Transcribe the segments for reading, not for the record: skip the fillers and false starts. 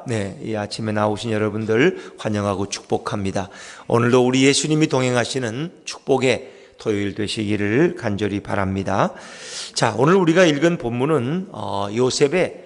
네, 이 아침에 나오신 여러분들 환영하고 축복합니다. 오늘도 우리 예수님이 동행하시는 축복의 토요일 되시기를 간절히 바랍니다. 자, 오늘 우리가 읽은 본문은 요셉의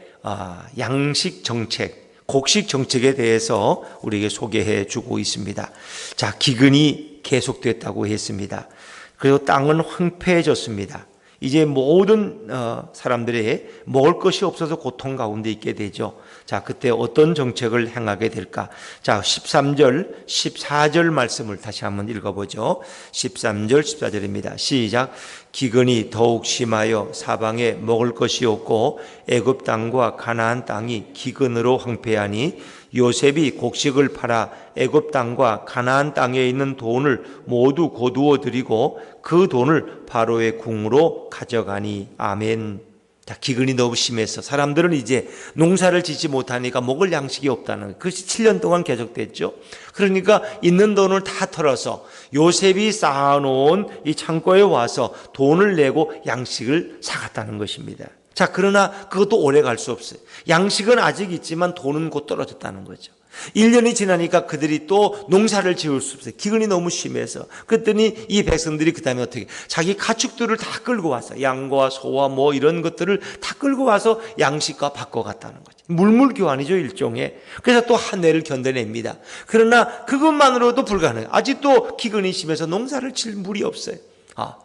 양식 정책, 곡식 정책에 대해서 우리에게 소개해 주고 있습니다. 자, 기근이 계속됐다고 했습니다. 그리고 땅은 황폐해졌습니다. 이제 모든 사람들이 먹을 것이 없어서 고통 가운데 있게 되죠. 자, 그때 어떤 정책을 행하게 될까? 자, 13절, 14절 말씀을 다시 한번 읽어보죠. 13절, 14절입니다. 시작. 기근이 더욱 심하여 사방에 먹을 것이 없고 애굽 땅과 가나안 땅이 기근으로 황폐하니 요셉이 곡식을 팔아 애굽 땅과 가나안 땅에 있는 돈을 모두 거두어 들이고 그 돈을 바로의 궁으로 가져가니. 아멘. 자, 기근이 너무 심해서 사람들은 이제 농사를 짓지 못하니까 먹을 양식이 없다는 거예요. 그것이 7년 동안 계속됐죠. 그러니까 있는 돈을 다 털어서 요셉이 쌓아놓은 이 창고에 와서 돈을 내고 양식을 사갔다는 것입니다. 자, 그러나 그것도 오래 갈 수 없어요. 양식은 아직 있지만 돈은 곧 떨어졌다는 거죠. 1년이 지나니까 그들이 또 농사를 지을 수 없어요. 기근이 너무 심해서. 그랬더니 이 백성들이 그 다음에 어떻게 자기 가축들을 다 끌고 와서 양과 소와 뭐 이런 것들을 다 끌고 와서 양식과 바꿔갔다는 거죠. 물물교환이죠, 일종의. 그래서 또 한 해를 견뎌냅니다. 그러나 그것만으로도 불가능해요. 아직도 기근이 심해서 농사를 칠 물이 없어요.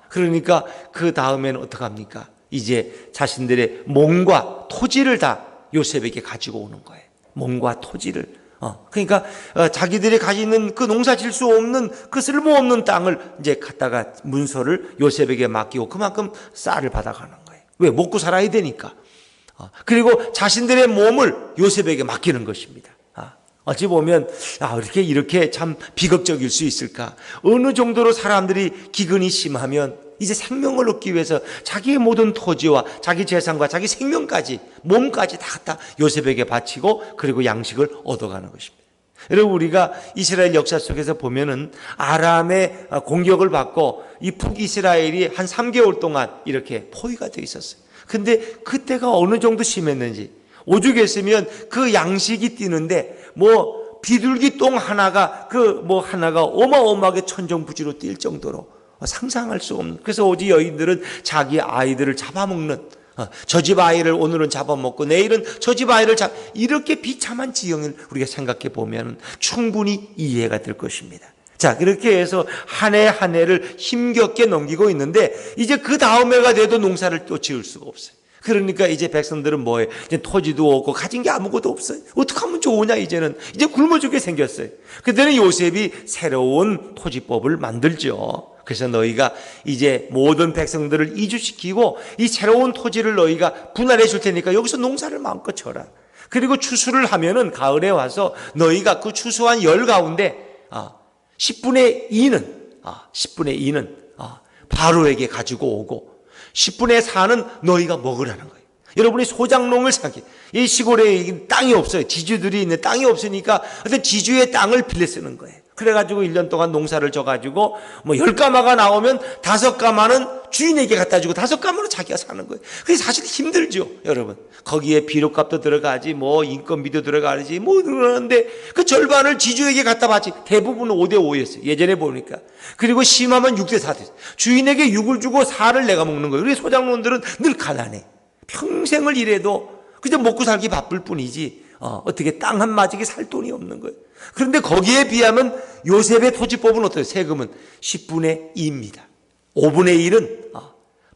그러니까 그 다음에는 어떡합니까? 이제 자신들의 몸과 토지를 다 요셉에게 가지고 오는 거예요. 몸과 토지를. 그러니까 자기들이 가지고 있는 그 농사 질 수 없는 그 쓸모없는 땅을 이제 갖다가 문서를 요셉에게 맡기고 그만큼 쌀을 받아가는 거예요. 왜? 먹고 살아야 되니까. 그리고 자신들의 몸을 요셉에게 맡기는 것입니다. 어찌 보면 이렇게 참 비극적일 수 있을까? 어느 정도로 사람들이 기근이 심하면 이제 생명을 얻기 위해서 자기의 모든 토지와 자기 재산과 자기 생명까지, 몸까지 다 갖다 요셉에게 바치고 그리고 양식을 얻어가는 것입니다. 여러분, 우리가 이스라엘 역사 속에서 보면은 아람의 공격을 받고 이 북이스라엘이 한 3개월 동안 이렇게 포위가 되어 있었어요. 근데 그때가 어느 정도 심했는지, 오죽했으면 그 양식이 뛰는데 비둘기똥 하나가 하나가 어마어마하게 천정부지로 뛸 정도로 상상할 수 없는. 그래서 오직 여인들은 자기 아이들을 잡아먹는, 저 집 아이를 오늘은 잡아먹고 내일은 저 집 아이를 이렇게 비참한 지형을 우리가 생각해 보면 충분히 이해가 될 것입니다. 자, 그렇게 해서 한 해 한 해를 힘겹게 넘기고 있는데 이제 그 다음 해가 돼도 농사를 또 지을 수가 없어요. 그러니까 이제 백성들은 뭐예요? 이제 토지도 없고 가진 게 아무것도 없어요. 어떻게 하면 좋으냐, 이제는. 이제 굶어 죽게 생겼어요. 그때는 요셉이 새로운 토지법을 만들죠. 그래서 너희가 이제 모든 백성들을 이주시키고 이 새로운 토지를 너희가 분할해 줄 테니까 여기서 농사를 마음껏 쳐라. 그리고 추수를 하면은 가을에 와서 너희가 그 추수한 열 가운데 10분의 2는 바로에게 가지고 오고 10분의 4는 너희가 먹으라는 거예요. 여러분이 소작농을 사기. 이 시골에 땅이 없어요. 지주들이 있는 땅이 없으니까 어떤 지주의 땅을 빌려 쓰는 거예요. 그래가지고 1년 동안 농사를 져가지고 10가마가 나오면 5가마는 주인에게 갖다 주고 5가마로 자기가 사는 거예요. 그게 사실 힘들죠, 여러분. 거기에 비료값도 들어가지, 인건비도 들어가지, 그러는데 그 절반을 지주에게 갖다 바치. 대부분은 5대5였어요. 예전에 보니까. 그리고 심하면 6대4 됐어요. 주인에게 6을 주고 4를 내가 먹는 거예요. 우리 소작농들은 늘 가난해. 평생을 일해도 그저 먹고 살기 바쁠 뿐이지 어떻게 땅 한 마디에 살 돈이 없는 거예요. 그런데 거기에 비하면 요셉의 토지법은 어때요? 세금은 10분의 2입니다. 5분의 1은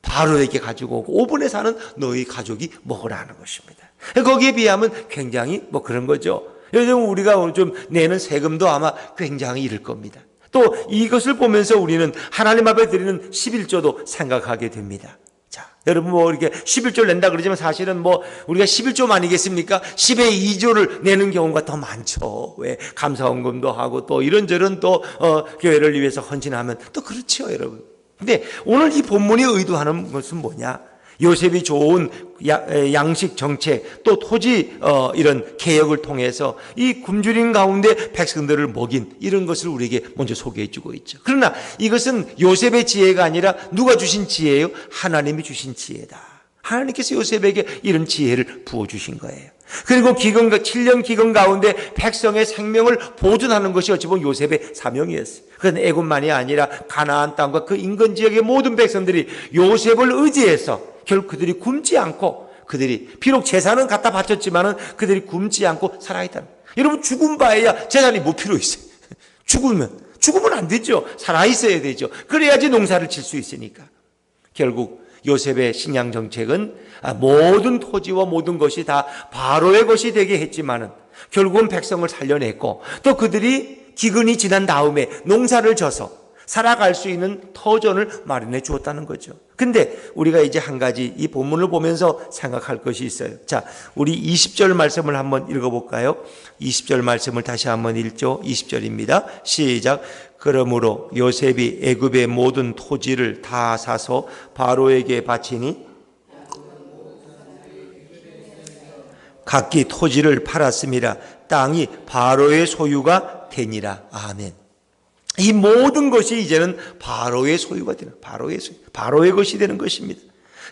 바로에게 가지고 오고 5분의 4는 너희 가족이 먹으라는 것입니다. 거기에 비하면 굉장히 그런 거죠. 요즘 우리가 오늘 좀 내는 세금도 아마 굉장히 이를 겁니다. 또 이것을 보면서 우리는 하나님 앞에 드리는 11조도 생각하게 됩니다. 자, 여러분 이렇게 11조를 낸다 그러지만 사실은 우리가 11조 아니겠습니까? 10의 2조를 내는 경우가 더 많죠. 왜? 감사원금도 하고 또 이런저런 또 교회를 위해서 헌신하면 또 그렇죠, 여러분. 근데 오늘 이 본문이 의도하는 것은 뭐냐? 요셉이 좋은 양식 정책 또 토지 이런 개혁을 통해서 이 굶주린 가운데 백성들을 먹인 이런 것을 우리에게 먼저 소개해 주고 있죠. 그러나 이것은 요셉의 지혜가 아니라 누가 주신 지혜예요? 하나님이 주신 지혜다. 하나님께서 요셉에게 이런 지혜를 부어주신 거예요. 그리고 7년 기근 가운데 백성의 생명을 보존하는 것이 어찌 보면 요셉의 사명이었어요. 그건 애굽만이 아니라 가나안 땅과 그 인근 지역의 모든 백성들이 요셉을 의지해서 결국 그들이 굶지 않고, 그들이 비록 재산은 갖다 바쳤지만은 그들이 굶지 않고 살아있다는 거예요. 여러분, 죽은 바에야 재산이 뭐 필요 있어요? 죽으면 안 되죠. 살아있어야 되죠. 그래야지 농사를 질 수 있으니까. 결국 요셉의 식량 정책은 모든 토지와 모든 것이 다 바로의 것이 되게 했지만은 결국은 백성을 살려냈고, 또 그들이 기근이 지난 다음에 농사를 져서 살아갈 수 있는 터전을 마련해 주었다는 거죠. 근데 우리가 이제 한 가지 이 본문을 보면서 생각할 것이 있어요. 자, 우리 20절 말씀을 한번 읽어볼까요? 20절 말씀을 다시 한번 읽죠. 20절입니다. 시작. 그러므로 요셉이 애굽의 모든 토지를 다 사서 바로에게 바치니 각기 토지를 팔았음이라. 땅이 바로의 소유가 되니라. 아멘. 이 모든 것이 이제는 바로의 소유가 되는, 바로의 것이 되는 것입니다.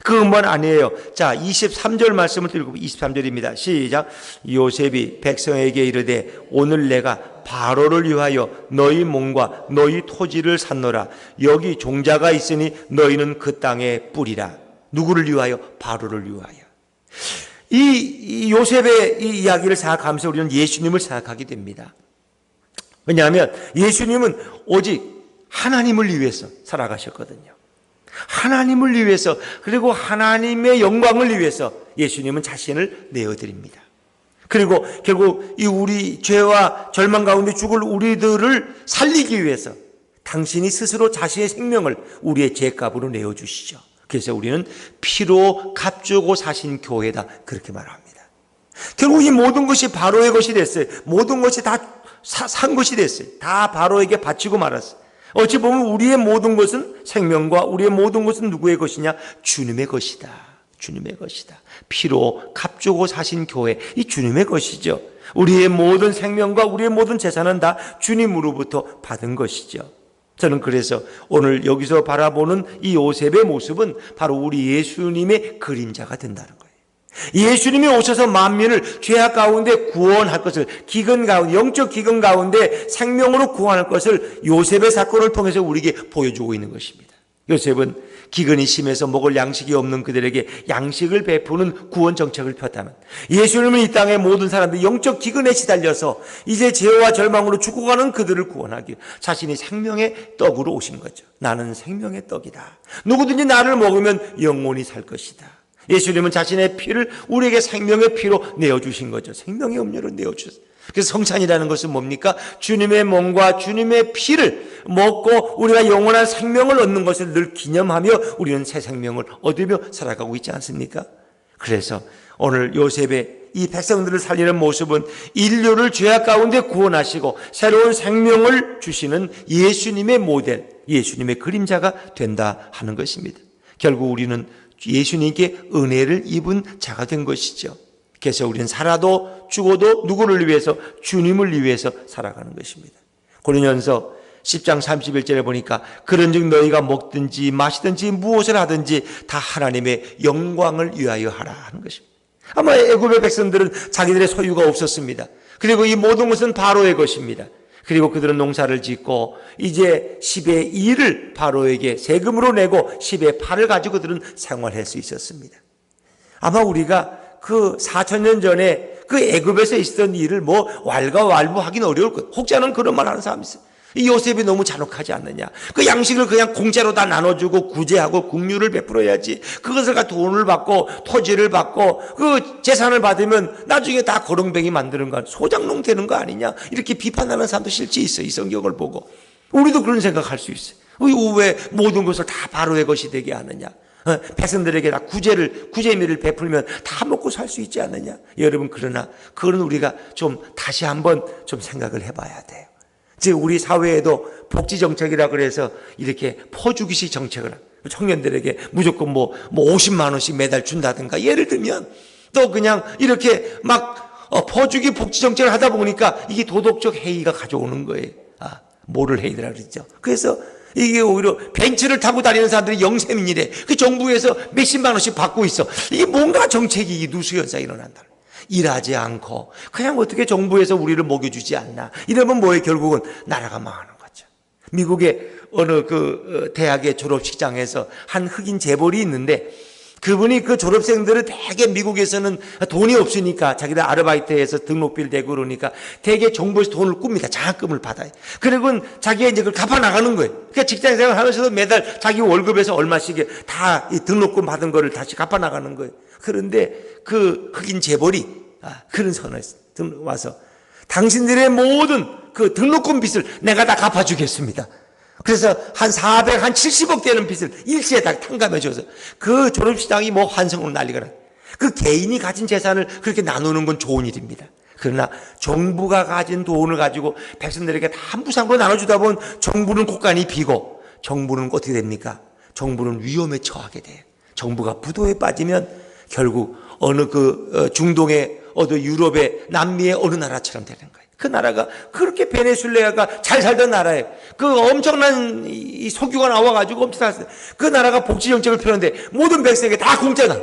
그것만 아니에요. 자, 23절 말씀을 읽고 23절입니다. 시작. 요셉이 백성에게 이르되 오늘 내가 바로를 위하여 너희 몸과 너희 토지를 샀노라. 여기 종자가 있으니 너희는 그 땅에 뿌리라. 누구를 위하여? 바로를 위하여. 이 요셉의 이 이야기를 생각하면서 우리는 예수님을 생각하게 됩니다. 왜냐하면 예수님은 오직 하나님을 위해서 살아가셨거든요. 하나님을 위해서, 그리고 하나님의 영광을 위해서 예수님은 자신을 내어드립니다. 그리고 결국 이 우리 죄와 절망 가운데 죽을 우리들을 살리기 위해서 당신이 스스로 자신의 생명을 우리의 죄값으로 내어주시죠. 그래서 우리는 피로 값주고 사신 교회다, 그렇게 말합니다. 결국 이 모든 것이 바로의 것이 됐어요. 모든 것이 다 산 것이 됐어요. 다 바로에게 바치고 말았어요. 어찌 보면 우리의 모든 것은, 생명과 우리의 모든 것은 누구의 것이냐? 주님의 것이다. 주님의 것이다. 피로 값주고 사신 교회, 이 주님의 것이죠. 우리의 모든 생명과 우리의 모든 재산은 다 주님으로부터 받은 것이죠. 저는 그래서 오늘 여기서 바라보는 이 요셉의 모습은 바로 우리 예수님의 그림자가 된다는 거예요. 예수님이 오셔서 만민을 죄악 가운데 구원할 것을, 기근 가운데, 영적 기근 가운데 생명으로 구원할 것을 요셉의 사건을 통해서 우리에게 보여주고 있는 것입니다. 요셉은 기근이 심해서 먹을 양식이 없는 그들에게 양식을 베푸는 구원 정책을 폈다면, 예수님은 이 땅의 모든 사람들이 영적 기근에 시달려서 이제 죄와 절망으로 죽어가는 그들을 구원하기 위해 자신이 생명의 떡으로 오신 거죠. 나는 생명의 떡이다. 누구든지 나를 먹으면 영원히 살 것이다. 예수님은 자신의 피를 우리에게 생명의 피로 내어주신 거죠. 생명의 음료를 내어주셨어요. 그래서 성찬이라는 것은 뭡니까? 주님의 몸과 주님의 피를 먹고 우리가 영원한 생명을 얻는 것을 늘 기념하며 우리는 새 생명을 얻으며 살아가고 있지 않습니까? 그래서 오늘 요셉의 이 백성들을 살리는 모습은 인류를 죄악 가운데 구원하시고 새로운 생명을 주시는 예수님의 모델, 예수님의 그림자가 된다 하는 것입니다. 결국 우리는 예수님께 은혜를 입은 자가 된 것이죠. 그래서 우리는 살아도 죽어도 누구를 위해서? 주님을 위해서 살아가는 것입니다. 고린도전서 10장 31절에 보니까 그런즉 너희가 먹든지 마시든지 무엇을 하든지 다 하나님의 영광을 위하여 하라 하는 것입니다. 아마 애굽의 백성들은 자기들의 소유가 없었습니다. 그리고 이 모든 것은 바로의 것입니다. 그리고 그들은 농사를 짓고 이제 10의 2를 바로에게 세금으로 내고 10의 8을 가지고 그들은 생활할 수 있었습니다. 아마 우리가 그 4,000년 전에 그 애굽에서 있었던 일을 뭐 왈가왈부하기는 어려울 것. 혹자는 그런 말 하는 사람이 있어요. 이 요셉이 너무 잔혹하지 않느냐. 그 양식을 그냥 공짜로 다 나눠주고 구제하고 국류를 베풀어야지. 그것을 갖고 돈을 받고 토지를 받고 그 재산을 받으면 나중에 다 거렁뱅이 만드는 거, 소장농 되는 거 아니냐. 이렇게 비판하는 사람도 실제 있어요. 이 성경을 보고. 우리도 그런 생각할 수 있어요. 왜 모든 것을 다 바로의 것이 되게 하느냐. 백성들에게 다 구제미를 베풀면 다 먹고 살 수 있지 않느냐. 여러분, 그러나 그거는 우리가 좀 다시 한번 좀 생각을 해봐야 돼요. 즉 우리 사회에도 복지정책이라 그래서 이렇게 퍼주기식 정책을 청년들에게 무조건 뭐 50만 원씩 매달 준다든가, 예를 들면 또 그냥 이렇게 막 퍼주기 복지정책을 하다 보니까 이게 도덕적 해이가 가져오는 거예요. 모럴 해이라 그러죠. 그래서 이게 오히려 벤츠를 타고 다니는 사람들이 영세민이래. 그 정부에서 몇십만 원씩 받고 있어. 이게 뭔가 정책이 누수 현상이 일어난다. 일하지 않고 그냥 어떻게 정부에서 우리를 먹여주지 않나. 이러면 뭐예요? 결국은 나라가 망하는 거죠. 미국의 어느 대학의 졸업식장에서 한 흑인 재벌이 있는데 그분이 그 졸업생들은 대개 미국에서는 돈이 없으니까 자기들 아르바이트해서 등록비를 내고 그러니까 대개 정부에서 돈을 꿉니다. 장학금을 받아요. 그리고 자기가 이제 그걸 갚아 나가는 거예요. 그러니까 직장 생활 하면서도 매달 자기 월급에서 얼마씩 다 이 등록금 받은 거를 다시 갚아 나가는 거예요. 그런데 그 흑인 재벌이 그런 선언을 와서 당신들의 모든 그 등록금 빚을 내가 다 갚아주겠습니다. 그래서 한 70억 되는 빚을 일시에 다 탕감해줘서 그 졸업식장이 뭐 환성으로 난리가 나. 그 개인이 가진 재산을 그렇게 나누는 건 좋은 일입니다. 그러나 정부가 가진 돈을 가지고 백성들에게 다 무상으로 나눠주다 보면 정부는 곳간이 비고 정부는 어떻게 됩니까? 정부는 위험에 처하게 돼요. 정부가 부도에 빠지면 결국 어느 중동의 어느 유럽의 남미의 어느 나라처럼 되는 거예요. 그 나라가 그렇게 베네수엘라가 잘 살던 나라예요. 그 엄청난 이 석유가 나와가지고 엄청 살았어요. 그 나라가 복지 정책을 펴는데 모든 백성에게 다 공짜다.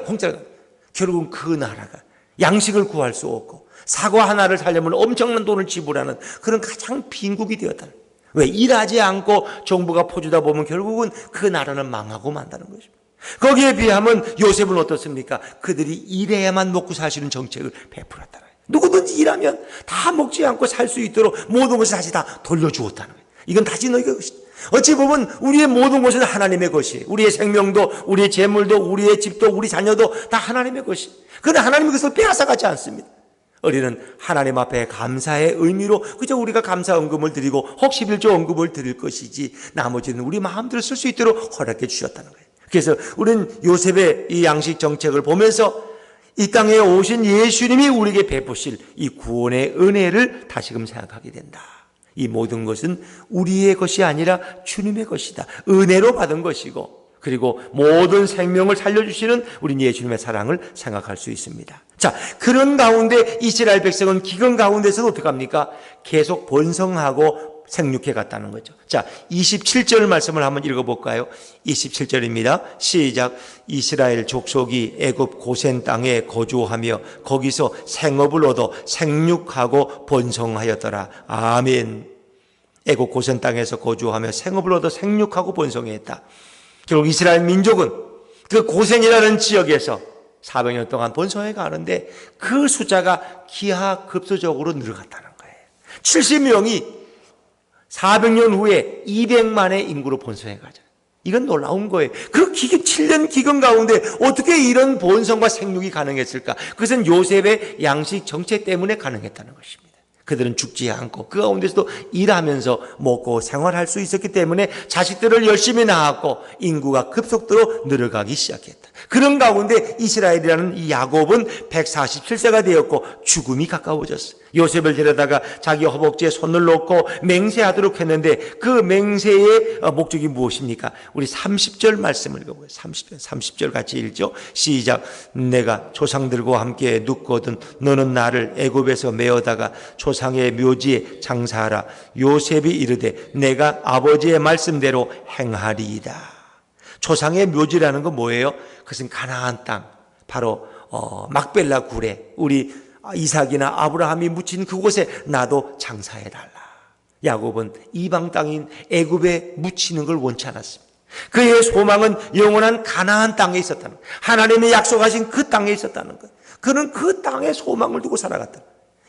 결국은 그 나라가 양식을 구할 수 없고 사과 하나를 사려면 엄청난 돈을 지불하는 그런 가장 빈국이 되었다. 왜? 일하지 않고 정부가 퍼주다 보면 결국은 그 나라는 망하고 만다는 것입니다. 거기에 비하면 요셉은 어떻습니까? 그들이 일해야만 먹고 살 수 있는 정책을 베풀었다. 누구든지 일하면 다 먹지 않고 살 수 있도록 모든 것을 다시 다 돌려주었다는 거예요. 이건 다시 너희가 것이다. 어찌 보면 우리의 모든 것은 하나님의 것이에요. 우리의 생명도, 우리의 재물도, 우리의 집도, 우리 자녀도 다 하나님의 것이에요. 그런데 하나님이 그것을 빼앗아가지 않습니다. 우리는 하나님 앞에 감사의 의미로 그저 우리가 감사 헌금을 드리고 혹 11조 헌금을 드릴 것이지 나머지는 우리 마음대로 쓸 수 있도록 허락해 주셨다는 거예요. 그래서 우리는 요셉의 이 양식 정책을 보면서 이 땅에 오신 예수님이 우리에게 베푸실 이 구원의 은혜를 다시금 생각하게 된다. 이 모든 것은 우리의 것이 아니라 주님의 것이다. 은혜로 받은 것이고 그리고 모든 생명을 살려주시는 우리 예수님의 사랑을 생각할 수 있습니다. 자, 그런 가운데 이스라엘 백성은 기근 가운데서도 어떡합니까? 계속 번성하고 생육해 갔다는 거죠. 자, 27절 말씀을 한번 읽어볼까요? 27절입니다. 시작. 이스라엘 족속이 애굽 고센 땅에 거주하며 거기서 생업을 얻어 생육하고 번성하였더라. 아멘. 애굽 고센 땅에서 거주하며 생업을 얻어 생육하고 번성했다. 결국 이스라엘 민족은 그 고센이라는 지역에서 400년 동안 번성해 가는데 그 숫자가 기하급수적으로 늘어갔다는 거예요. 70명이 400년 후에 200만의 인구로 번성해 가죠. 이건 놀라운 거예요. 그 7년 기근 가운데 어떻게 이런 번성과 생육이 가능했을까? 그것은 요셉의 양식 정책 때문에 가능했다는 것입니다. 그들은 죽지 않고 그 가운데서도 일하면서 먹고 생활할 수 있었기 때문에 자식들을 열심히 낳았고 인구가 급속도로 늘어가기 시작했다. 그런 가운데 이스라엘이라는 이 야곱은 147세가 되었고 죽음이 가까워졌어요. 요셉을 데려다가 자기 허벅지에 손을 놓고 맹세하도록 했는데 그 맹세의 목적이 무엇입니까? 우리 30절 말씀을 읽어보세요. 30절 같이 읽죠. 시작. 내가 조상들과 함께 눕거든 너는 나를 애굽에서 메어다가 조상의 묘지에 장사하라. 요셉이 이르되 내가 아버지의 말씀대로 행하리이다. 조상의 묘지라는 건 뭐예요? 그것은 가나안 땅, 바로 막벨라 굴에 우리 이삭이나 아브라함이 묻힌 그곳에 나도 장사해달라. 야곱은 이방 땅인 애굽에 묻히는 걸 원치 않았습니다. 그의 소망은 영원한 가나안 땅에 있었다는 거예요. 하나님의 약속하신 그 땅에 있었다는 거예요. 그는 그 땅에 소망을 두고 살아갔다.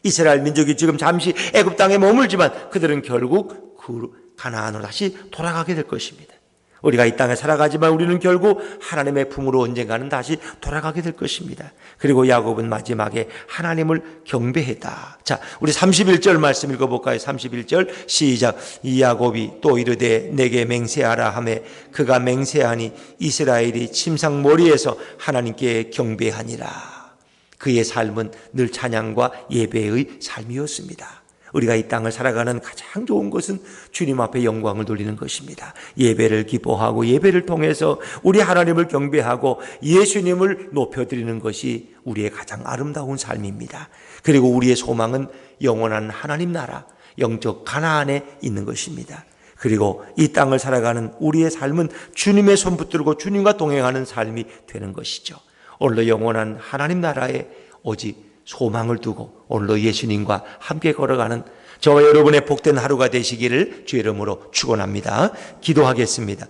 이스라엘 민족이 지금 잠시 애굽 땅에 머물지만 그들은 결국 그 가나안으로 다시 돌아가게 될 것입니다. 우리가 이 땅에 살아가지만 우리는 결국 하나님의 품으로 언젠가는 다시 돌아가게 될 것입니다. 그리고 야곱은 마지막에 하나님을 경배했다. 자, 우리 31절 말씀 읽어볼까요? 31절 시작. 이 야곱이 또 이르되 내게 맹세하라 하매 그가 맹세하니 이스라엘이 침상머리에서 하나님께 경배하니라. 그의 삶은 늘 찬양과 예배의 삶이었습니다. 우리가 이 땅을 살아가는 가장 좋은 것은 주님 앞에 영광을 돌리는 것입니다. 예배를 기뻐하고 예배를 통해서 우리 하나님을 경배하고 예수님을 높여드리는 것이 우리의 가장 아름다운 삶입니다. 그리고 우리의 소망은 영원한 하나님 나라, 영적 가나안에 있는 것입니다. 그리고 이 땅을 살아가는 우리의 삶은 주님의 손 붙들고 주님과 동행하는 삶이 되는 것이죠. 오늘도 영원한 하나님 나라에 오직 소망을 두고 오늘도 예수님과 함께 걸어가는 저와 여러분의 복된 하루가 되시기를 주의 이름으로 축원합니다. 기도하겠습니다.